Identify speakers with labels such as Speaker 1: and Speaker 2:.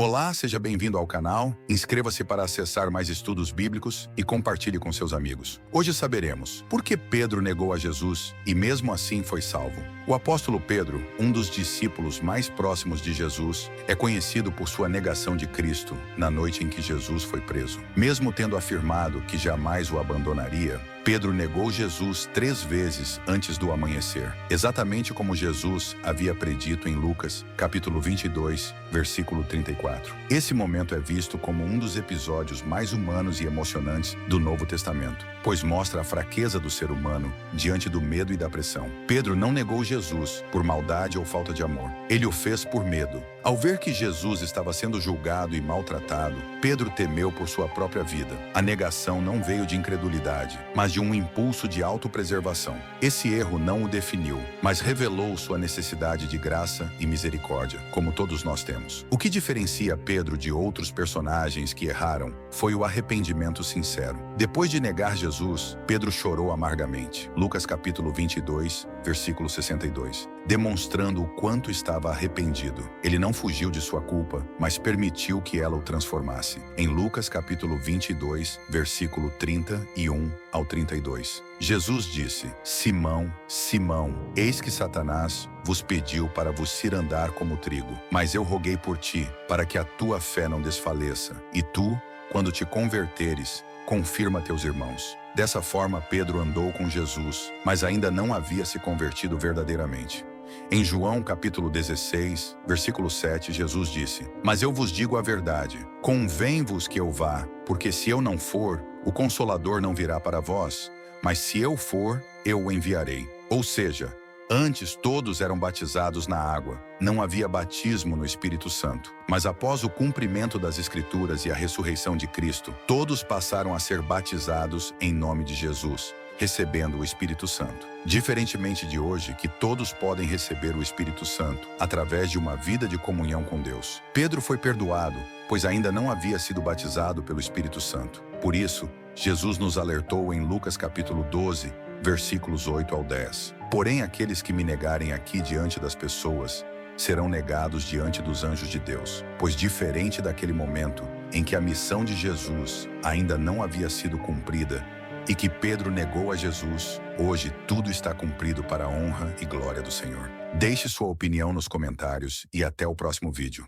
Speaker 1: Olá, seja bem-vindo ao canal, inscreva-se para acessar mais estudos bíblicos e compartilhe com seus amigos. Hoje saberemos por que Pedro negou a Jesus e mesmo assim foi salvo. O apóstolo Pedro, um dos discípulos mais próximos de Jesus, é conhecido por sua negação de Cristo na noite em que Jesus foi preso. Mesmo tendo afirmado que jamais o abandonaria, Pedro negou Jesus 3 vezes antes do amanhecer, exatamente como Jesus havia predito em Lucas, capítulo 22, versículo 34. Esse momento é visto como um dos episódios mais humanos e emocionantes do Novo Testamento, pois mostra a fraqueza do ser humano diante do medo e da pressão. Pedro não negou Jesus por maldade ou falta de amor. Ele o fez por medo. Ao ver que Jesus estava sendo julgado e maltratado, Pedro temeu por sua própria vida. A negação não veio de incredulidade, mas de um impulso de autopreservação. Esse erro não o definiu, mas revelou sua necessidade de graça e misericórdia, como todos nós temos. O que diferencia Pedro de outros personagens que erraram foi o arrependimento sincero. Depois de negar Jesus, Pedro chorou amargamente. Lucas capítulo 22, versículo 62, demonstrando o quanto estava arrependido. Ele não fugiu de sua culpa, mas permitiu que ela o transformasse. Em Lucas capítulo 22, versículo 31 ao 32, Jesus disse: Simão, Simão, eis que Satanás vos pediu para vos cirandar como trigo, mas eu roguei por ti, para que a tua fé não desfaleça, e tu, quando te converteres, confirma teus irmãos. Dessa forma, Pedro andou com Jesus, mas ainda não havia se convertido verdadeiramente. Em João capítulo 16, versículo 7, Jesus disse: Mas eu vos digo a verdade, convém-vos que eu vá, porque se eu não for, o Consolador não virá para vós, mas se eu for, eu o enviarei. Ou seja, antes todos eram batizados na água, não havia batismo no Espírito Santo. Mas após o cumprimento das Escrituras e a ressurreição de Cristo, todos passaram a ser batizados em nome de Jesus, recebendo o Espírito Santo. Diferentemente de hoje, que todos podem receber o Espírito Santo através de uma vida de comunhão com Deus. Pedro foi perdoado, pois ainda não havia sido batizado pelo Espírito Santo. Por isso, Jesus nos alertou em Lucas capítulo 12, versículos 8 ao 10. Porém, aqueles que me negarem aqui diante das pessoas, serão negados diante dos anjos de Deus. Pois diferente daquele momento em que a missão de Jesus ainda não havia sido cumprida, e que Pedro negou a Jesus, hoje tudo está cumprido para a honra e glória do Senhor. Deixe sua opinião nos comentários e até o próximo vídeo.